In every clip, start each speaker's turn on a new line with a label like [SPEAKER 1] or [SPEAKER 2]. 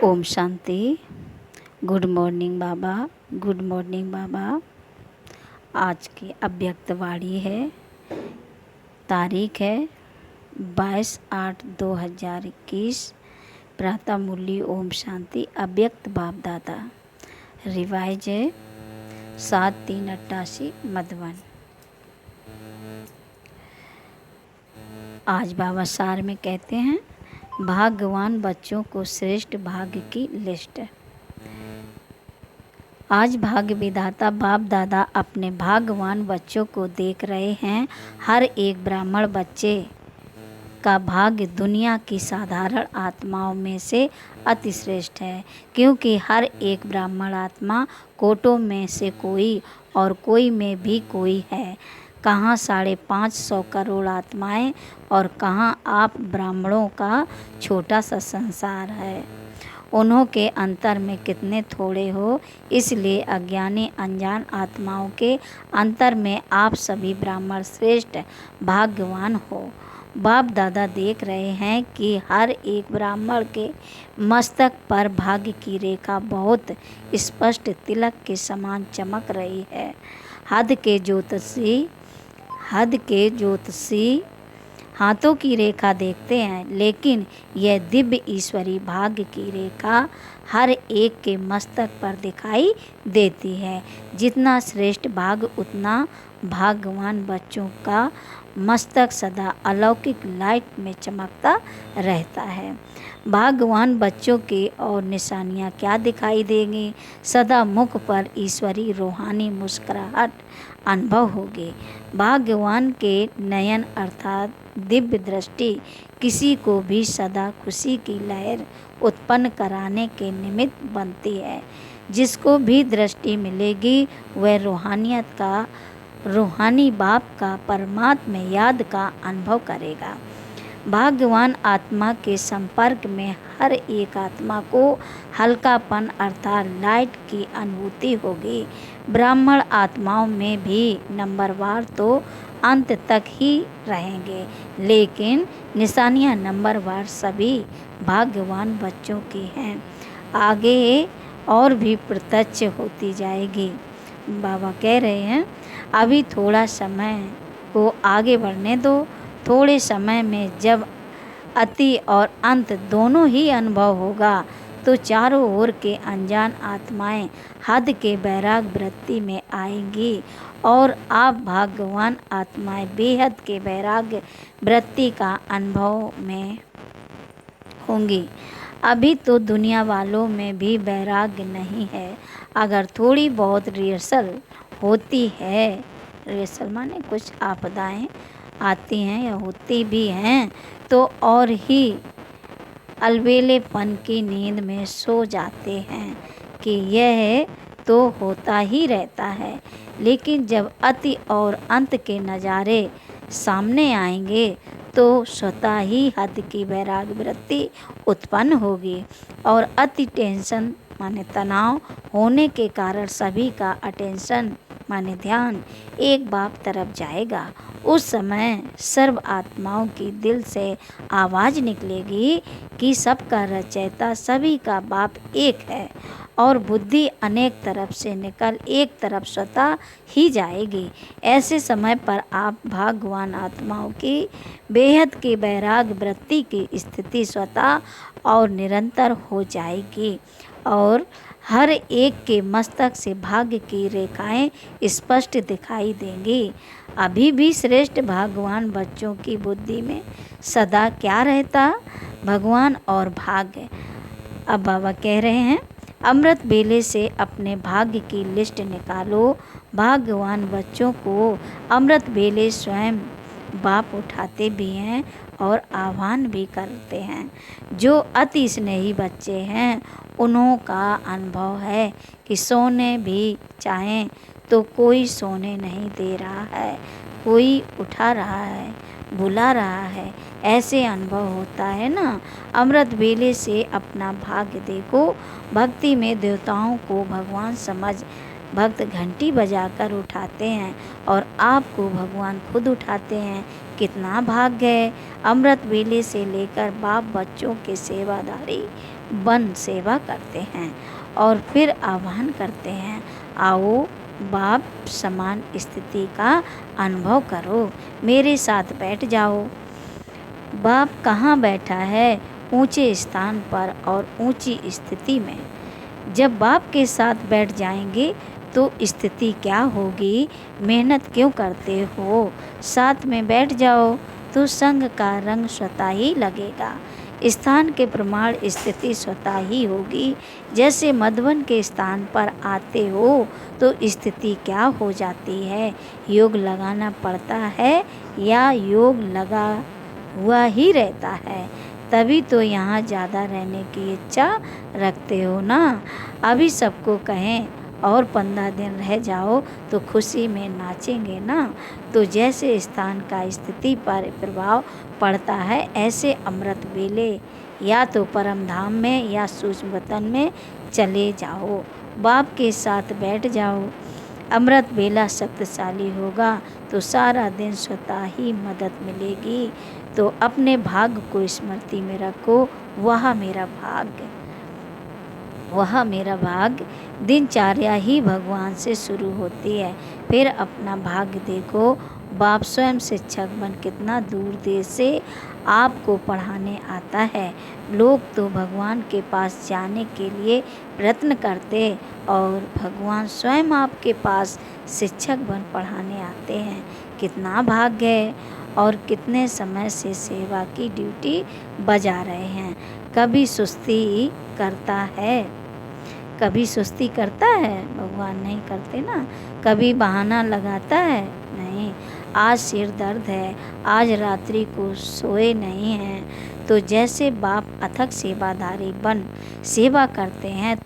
[SPEAKER 1] Om Shanti. Good morning बाबा। Good morning बाबा। आज की अव्यक्त वाणी है, तारीख है 22/8/2021। प्रातः मुरली ओम शांति। अव्यक्त बाप दादा। रिवाइज है 7388 मधुबन। आज बाबा सार में कहते हैं, भाग्यवान बच्चों को श्रेष्ठ भाग्य की लिस्ट। आज भाग्य विधाता बाप दादा अपने भाग्यवान बच्चों को देख रहे हैं। हर एक ब्राह्मण बच्चे का भाग्य दुनिया की साधारण आत्माओं में से अति श्रेष्ठ है, क्योंकि हर एक ब्राह्मण आत्मा कोटों में से कोई और कोई में भी कोई है। कहाँ 550 करोड़ आत्माएं और कहाँ आप ब्राह्मणों का छोटा सा संसार है। उन्हों के अंतर में कितने थोड़े हो, इसलिए अज्ञानी अनजान आत्माओं के अंतर में आप सभी ब्राह्मण श्रेष्ठ भाग्यवान हो। बाप दादा देख रहे हैं कि हर एक ब्राह्मण के मस्तक पर भाग्य की रेखा बहुत स्पष्ट तिलक के समान चमक रही है। हद के ज्योतिषी हाथों की रेखा देखते हैं, लेकिन यह दिव्य ईश्वरी भाग्य की रेखा हर एक के मस्तक पर दिखाई देती है। जितना श्रेष्ठ भाग्य उतना भाग्यवान बच्चों का मस्तक सदा अलौकिक लाइट में चमकता रहता है। भाग्यवान बच्चों के और निशानियाँ क्या दिखाई देंगी? सदा मुख पर ईश्वरी रूहानी मुस्कुराहट अनुभव होगी। भाग्यवान के नयन अर्थात दिव्य दृष्टि किसी को भी सदा खुशी की लहर उत्पन्न कराने के निमित्त बनती है। जिसको भी दृष्टि मिलेगी वह रूहानियत का, रूहानी बाप का, परमात्मा याद का अनुभव करेगा। भाग्यवान आत्मा के संपर्क में हर एक आत्मा को हल्कापन अर्थात लाइट की अनुभूति होगी। ब्राह्मण आत्माओं में भी नंबरवार तो अंत तक ही रहेंगे, लेकिन निशानियां नंबरवार सभी भाग्यवान बच्चों की हैं। आगे और भी प्रत्यक्ष होती जाएगी। बाबा कह रहे हैं, अभी थोड़ा समय को आगे बढ़ने दो। थोड़े समय में जब अति और अंत दोनों ही अनुभव होगा तो चारों ओर के अनजान आत्माएं हद के वैराग वृत्ति में आएंगी और आप भाग्यवान आत्माएं बेहद के वैराग्य वृत्ति का अनुभव में होंगी। अभी तो दुनिया वालों में भी वैराग्य नहीं है। अगर थोड़ी बहुत रिहर्सल होती है, रिहर्सल माने कुछ आपदाएं आती हैं या होती भी हैं, तो और ही अलबेलेपन की नींद में सो जाते हैं कि यह तो होता ही रहता है। लेकिन जब अति और अंत के नज़ारे सामने आएंगे तो स्वतः ही हद की वैराग वृत्ति उत्पन्न होगी और अति टेंशन माने तनाव होने के कारण सभी का अटेंशन माने ध्यान एक बाप तरफ जाएगा। उस समय सर्व आत्माओं की दिल से आवाज़ निकलेगी कि सबका रचयिता सभी का बाप एक है और बुद्धि अनेक तरफ से निकल एक तरफ स्वतः ही जाएगी। ऐसे समय पर आप भाग्यवान आत्माओं की बेहद के वैराग वृत्ति की स्थिति स्वतः और निरंतर हो जाएगी और हर एक के मस्तक से भाग्य की रेखाएं स्पष्ट दिखाई देंगी। अभी भी श्रेष्ठ भाग्यवान बच्चों की बुद्धि में सदा क्या रहता? भगवान और भाग्य। अब बाबा कह रहे हैं, अमृत बेले से अपने भाग्य की लिस्ट निकालो। भाग्यवान बच्चों को अमृत बेले स्वयं बाप उठाते भी हैं और आह्वान भी करते हैं। जो अति स्नेही बच्चे हैं उन्हों का अनुभव है कि सोने भी चाहें तो कोई सोने नहीं दे रहा है, कोई उठा रहा है, बुला रहा है। ऐसे अनुभव होता है ना। अमृत बेले से अपना भाग्य देखो। भक्ति में देवताओं को भगवान समझ भक्त घंटी बजाकर उठाते हैं और आपको भगवान खुद उठाते हैं कितना भाग्य है। अमृत वेले से लेकर बाप बच्चों के सेवादारी बन सेवा करते हैं और फिर आह्वान करते हैं, आओ बाप समान स्थिति का अनुभव करो, मेरे साथ बैठ जाओ। बाप कहाँ बैठा है? ऊंचे स्थान पर और ऊंची स्थिति में। जब बाप के साथ बैठ जाएंगे तो स्थिति क्या होगी? मेहनत क्यों करते हो? साथ में बैठ जाओ तो संग का रंग स्वतः ही लगेगा। स्थान के प्रमाण स्थिति स्वतः ही होगी। जैसे मधुबन के स्थान पर आते हो तो स्थिति क्या हो जाती है? योग लगाना पड़ता है या योग लगा हुआ ही रहता है? तभी तो यहाँ ज़्यादा रहने की इच्छा रखते हो ना। अभी सबको कहें और 15 दिन रह जाओ तो खुशी में नाचेंगे ना। तो जैसे स्थान का स्थिति पर प्रभाव पड़ता है, ऐसे अमृत वेले या तो परम धाम में या सूक्ष्म वतन में चले जाओ, बाप के साथ बैठ जाओ। अमृत वेला शक्तिशाली होगा तो सारा दिन स्वतः ही मदद मिलेगी। तो अपने भाग्य को स्मृति में रखो, वह मेरा भाग्य, वह मेरा भाग्य। दिनचर्या ही भगवान से शुरू होती है। फिर अपना भाग्य देखो, बाप स्वयं शिक्षक बन कितना दूर देश से आपको पढ़ाने आता है। लोग तो भगवान के पास जाने के लिए प्रयत्न करते और भगवान स्वयं आपके पास शिक्षक बन पढ़ाने आते हैं। कितना भाग्य है। और कितने समय से सेवा की ड्यूटी बजा रहे हैं। कभी सुस्ती करता है? कभी सुस्ती करता है? भगवान नहीं करते ना। कभी बहाना लगाता है? नहीं। आज सिर दर्द है, आज रात्रि को सोए नहीं हैं। तो जैसे बाप अथक सेवादारी बन सेवा करते हैं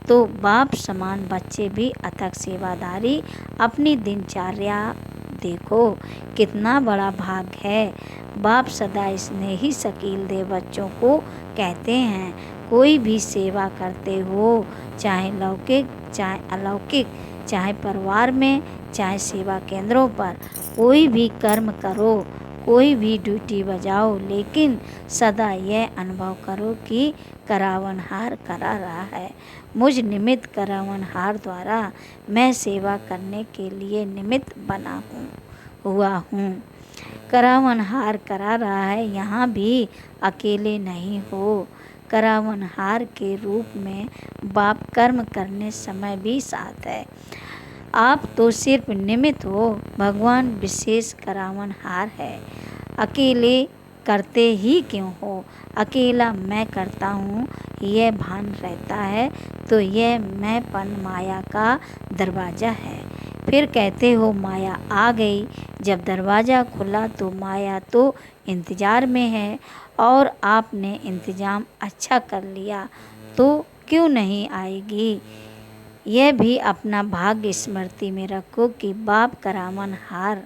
[SPEAKER 1] तो बाप समान बच्चे भी अथक सेवादारी अपनी दिनचर्या देखो, कितना बड़ा भाग्य है। बाप सदा स्नेही शकील दे बच्चों को कहते हैं, कोई भी सेवा करते हो, चाहे लौकिक चाहे अलौकिक, चाहे परिवार में चाहे सेवा केंद्रों पर, कोई भी कर्म करो, कोई भी ड्यूटी बजाओ, लेकिन सदा यह अनुभव करो कि करावनहार करा रहा है। मुझ निमित्त करावनहार द्वारा मैं सेवा करने के लिए निमित्त बना हुआ हूँ। करावनहार करा रहा है, यहाँ भी अकेले नहीं हो। करावनहार के रूप में बाप कर्म करने समय भी साथ है। आप तो सिर्फ निमित्त हो, भगवान विशेष करावनहार है। अकेले करते ही क्यों हो? अकेला मैं करता हूँ यह भान रहता है तो यह मैंपन माया का दरवाज़ा है। फिर कहते हो माया आ गई। जब दरवाज़ा खुला तो माया तो इंतज़ार में है और आपने इंतज़ाम अच्छा कर लिया तो क्यों नहीं आएगी। यह भी अपना भाग्य स्मृति में रखो कि बाप करावनहार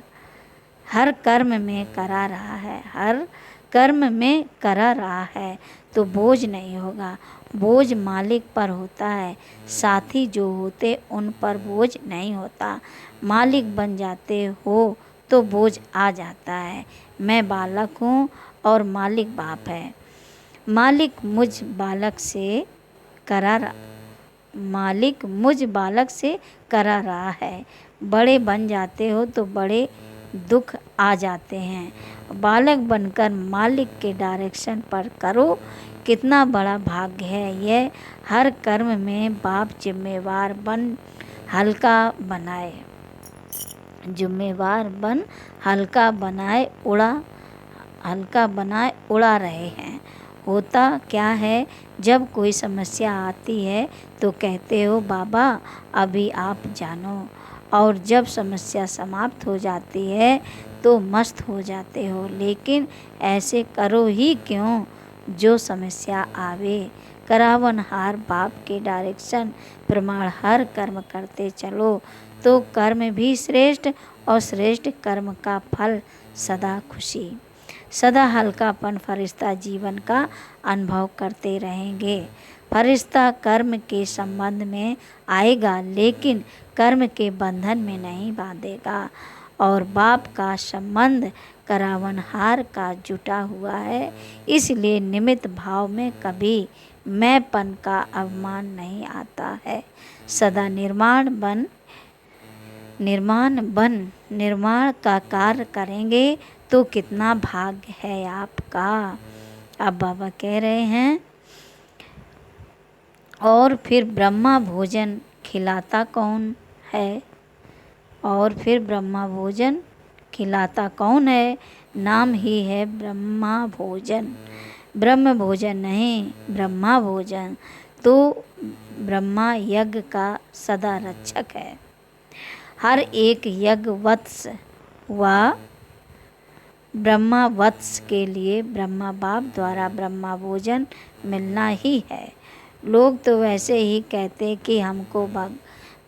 [SPEAKER 1] हर कर्म में करा रहा है, हर कर्म में करा रहा है तो बोझ नहीं होगा। बोझ मालिक पर होता है, साथी जो होते उन पर बोझ नहीं होता। मालिक बन जाते हो तो बोझ आ जाता है। मैं बालक हूँ और मालिक बाप है। मालिक मुझ बालक से करा रहा है। बड़े बन जाते हो तो बड़े दुख आ जाते हैं। बालक बनकर मालिक के डायरेक्शन पर करो, कितना बड़ा भाग्य है यह। हर कर्म में बाप जिम्मेवार बन हल्का बनाए, जिम्मेवार बन हल्का बनाए उड़ा रहे हैं। होता क्या है, जब कोई समस्या आती है तो कहते हो बाबा अभी आप जानो, और जब समस्या समाप्त हो जाती है तो मस्त हो जाते हो। लेकिन ऐसे करो ही क्यों जो समस्या आवे। करावनहार बाप के डायरेक्शन प्रमाण हर कर्म करते चलो तो कर्म भी श्रेष्ठ और श्रेष्ठ कर्म का फल सदा खुशी, सदा हल्कापन, फरिश्ता जीवन का अनुभव करते रहेंगे। फरिश्ता कर्म के संबंध में आएगा लेकिन कर्म के बंधन में नहीं बांधेगा। और बाप का संबंध करावनहार का जुटा हुआ है। इसलिए निमित्त भाव में कभी मैंपन का अवमान नहीं आता है। सदा निर्माण का कार्य करेंगे तो कितना भाग्य है आपका। अब बाबा कह रहे हैं, और फिर ब्रह्मा भोजन खिलाता कौन है? और फिर ब्रह्मा भोजन खिलाता कौन है? नाम ही है ब्रह्मा भोजन, ब्रह्म भोजन नहीं, ब्रह्मा भोजन। तो ब्रह्मा यज्ञ का सदा रक्षक है। हर एक यज्ञ वत्स व ब्रह्मा वत्स के लिए ब्रह्मा बाप द्वारा ब्रह्मा भोजन मिलना ही है। लोग तो वैसे ही कहते कि हमको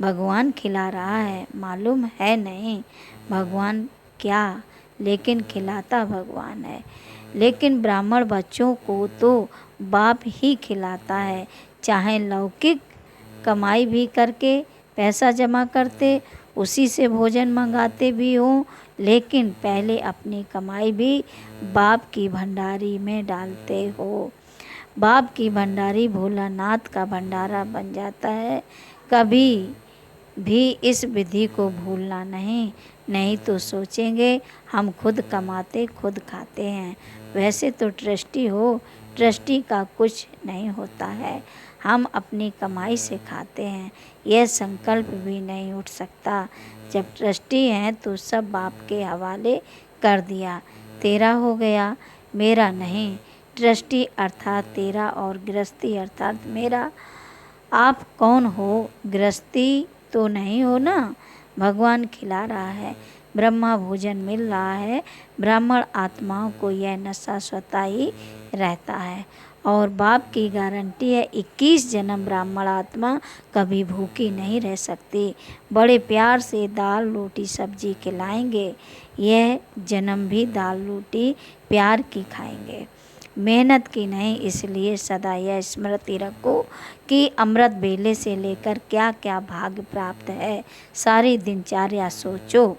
[SPEAKER 1] भगवान खिला रहा है, मालूम है नहीं भगवान क्या, लेकिन खिलाता भगवान है। लेकिन ब्राह्मण बच्चों को तो बाप ही खिलाता है, चाहे लौकिक कमाई भी करके पैसा जमा करते, उसी से भोजन मंगाते भी हों, लेकिन पहले अपनी कमाई भी बाप की भंडारी में डालते हो। बाप की भंडारी भोलानाथ का भंडारा बन जाता है। कभी भी इस विधि को भूलना नहीं तो सोचेंगे हम खुद कमाते खुद खाते हैं। वैसे तो ट्रस्टी हो, ट्रस्टी का कुछ नहीं होता है, हम अपनी कमाई से खाते हैं, यह संकल्प भी नहीं उठ सकता। जब ट्रस्टी हैं तो सब बाप के हवाले कर दिया, तेरा हो गया, मेरा नहीं। ट्रस्टी अर्थात तेरा और गृहस्थी अर्थात मेरा। आप कौन हो? गृहस्थी तो नहीं हो ना। भगवान खिला रहा है, ब्रह्मा भोजन मिल रहा है। ब्राह्मण आत्माओं को यह नशा स्वतः ही रहता है और बाप की गारंटी है 21 जन्म ब्राह्मण आत्मा कभी भूखी नहीं रह सकती। बड़े प्यार से दाल रोटी सब्जी खिलाएंगे, यह जन्म भी दाल रोटी प्यार की खाएंगे, मेहनत की नहीं। इसलिए सदा यह स्मृति रखो कि अमृत बेले से लेकर क्या क्या भाग्य प्राप्त है। सारी दिनचर्या सोचो।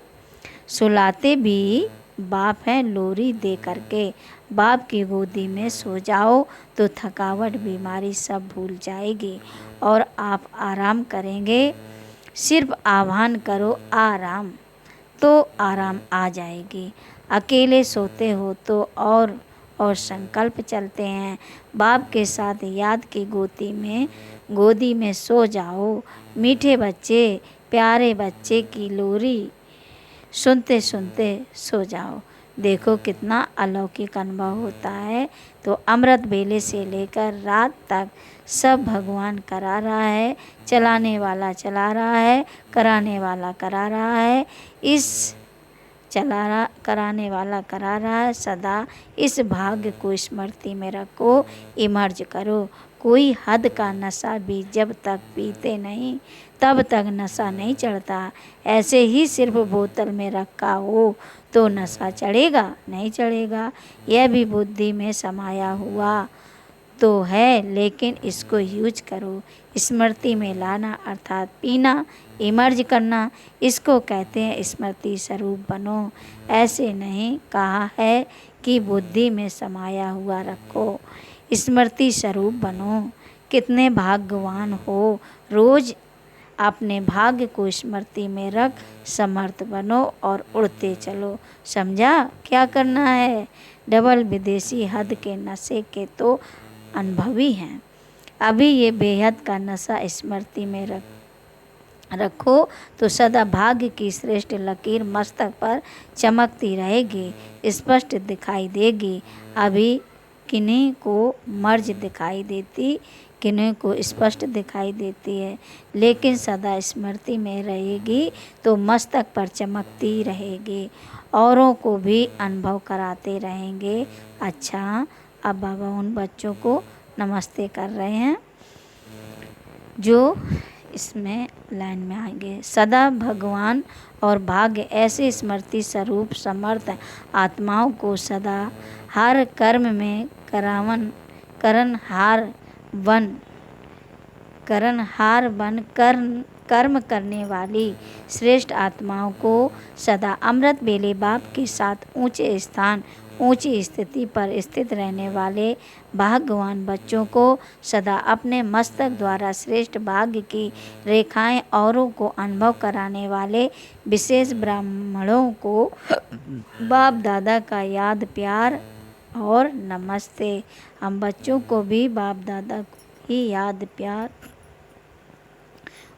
[SPEAKER 1] सुलाते भी बाप हैं लोरी दे करके। बाप की गोदी में सो जाओ तो थकावट बीमारी सब भूल जाएगी और आप आराम करेंगे। सिर्फ आह्वान करो आराम, तो आराम आ जाएगी। अकेले सोते हो तो और संकल्प चलते हैं। बाप के साथ याद की गोदी में सो जाओ। मीठे बच्चे, प्यारे बच्चे की लोरी सुनते सुनते सो जाओ। देखो कितना अलौकिक अनुभव होता है। तो अमृत बेले से लेकर रात तक सब भगवान करा रहा है, चलाने वाला चला रहा है, कराने वाला करा रहा है। कराने वाला करा रहा है। सदा इस भाग्य को स्मृति में रखो, इमर्ज करो। कोई हद का नशा भी जब तक पीते नहीं तब तक नशा नहीं चढ़ता। ऐसे ही सिर्फ बोतल में रखा हो तो नशा चढ़ेगा? नहीं चढ़ेगा। यह भी बुद्धि में समाया हुआ तो है, लेकिन इसको यूज करो, स्मृति में लाना अर्थात पीना, इमर्ज करना, इसको कहते हैं स्मृति स्वरूप बनो। ऐसे नहीं कहा है कि बुद्धि में समाया हुआ रखो, स्मृति स्वरूप बनो। कितने भाग्यवान हो, रोज अपने भाग्य को स्मृति में रख समर्थ बनो और उड़ते चलो। समझा क्या करना है? डबल विदेशी हद के नशे के तो अनुभवी हैं। अभी ये बेहद का नशा स्मृति में रखो तो सदा भाग्य की श्रेष्ठ लकीर मस्तक पर चमकती रहेगी, स्पष्ट दिखाई देगी। अभी किन्हीं को मर्ज दिखाई देती, किन्हीं को स्पष्ट दिखाई देती है, लेकिन सदा स्मृति में रहेगी तो मस्तक पर चमकती रहेगी, औरों को भी अनुभव कराते रहेंगे। अच्छा, अब बाबा उन बच्चों को नमस्ते कर रहे हैं जो इसमें लाइन में आएंगे। सदा भगवान और भाग्य ऐसे स्मृति स्वरूप समर्थ आत्माओं को सदा हर कर्म में करनहार बन कर्म करने वाली श्रेष्ठ आत्माओं को सदा अमृत बेले बाप के साथ ऊंचे स्थान, ऊंची स्थिति पर स्थित रहने वाले भाग्यवान बच्चों को सदा अपने मस्तक द्वारा श्रेष्ठ भाग्य की रेखाएं औरों को अनुभव कराने वाले विशेष ब्राह्मणों को बाप दादा का याद प्यार और नमस्ते। हम बच्चों को भी बाप दादा की याद प्यार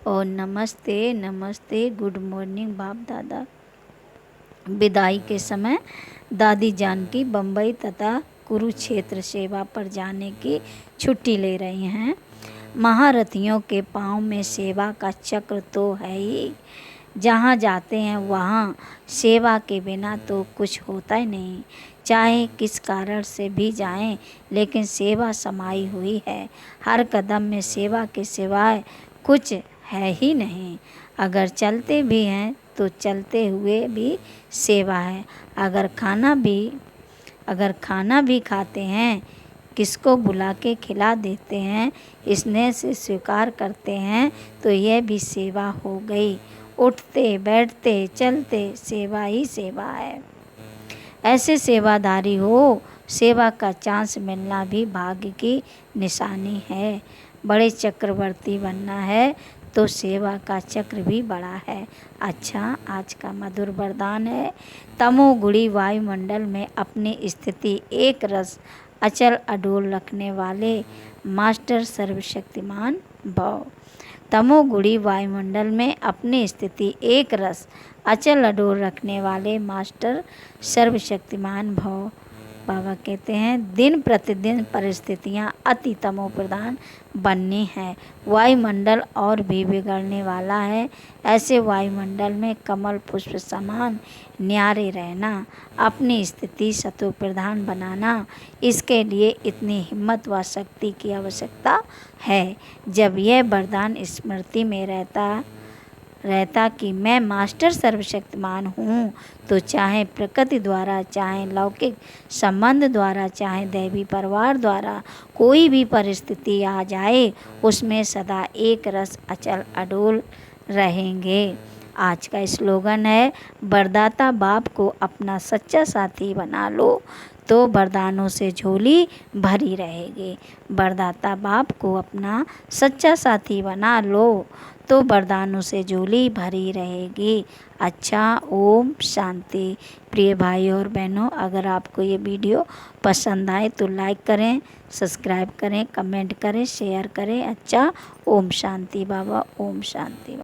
[SPEAKER 1] और नमस्ते नमस्ते, गुड मॉर्निंग बाप दादा। विदाई के समय दादी जानकी बम्बई तथा कुरुक्षेत्र सेवा पर जाने की छुट्टी ले रही हैं। महारथियों के पाँव में सेवा का चक्र तो है ही, जहाँ जाते हैं वहाँ सेवा के बिना तो कुछ होता ही नहीं। चाहे किस कारण से भी जाएं, लेकिन सेवा समाई हुई है। हर कदम में सेवा के सिवाय कुछ है ही नहीं। अगर चलते भी हैं तो चलते हुए भी सेवा है। अगर खाना भी खाते हैं, किसको बुला के खिला देते हैं, स्नेह से स्वीकार करते हैं, तो यह भी सेवा हो गई। उठते बैठते चलते सेवा ही सेवा है। ऐसे सेवादारी हो, सेवा का चांस मिलना भी भाग्य की निशानी है। बड़े चक्रवर्ती बनना है तो सेवा का चक्र भी बड़ा है। अच्छा, आज का मधुर वरदान है, तमोगुणी वायुमंडल में अपनी स्थिति एक रस अचल अडोल रखने वाले मास्टर सर्वशक्तिमान भव। तमोगुणी वायुमंडल में अपनी स्थिति एक रस अचल अडोल रखने वाले मास्टर सर्वशक्तिमान भव। बाबा कहते हैं दिन प्रतिदिन परिस्थितियाँ अति तमो प्रधान बननी है। वायुमंडल और भी बिगड़ने वाला है। ऐसे वायुमंडल में कमल पुष्प समान न्यारे रहना, अपनी स्थिति सतो प्रधान बनाना, इसके लिए इतनी हिम्मत व शक्ति की आवश्यकता है। जब यह वरदान स्मृति में रहता कि मैं मास्टर सर्वशक्तिमान हूँ, तो चाहे प्रकृति द्वारा, चाहे लौकिक संबंध द्वारा, चाहे दैवी परिवार द्वारा कोई भी परिस्थिति आ जाए, उसमें सदा एक रस अचल अडोल रहेंगे। आज का स्लोगन है, वरदाता बाप को अपना सच्चा साथी बना लो तो वरदानों से झोली भरी रहेगी। वरदाता बाप को अपना सच्चा साथी बना लो तो वरदानों से झोली भरी रहेगी। अच्छा, ओम शांति। प्रिय भाई और बहनों, अगर आपको ये वीडियो पसंद आए तो लाइक करें, सब्सक्राइब करें, कमेंट करें, शेयर करें। अच्छा, ओम शांति बाबा, ओम शांति।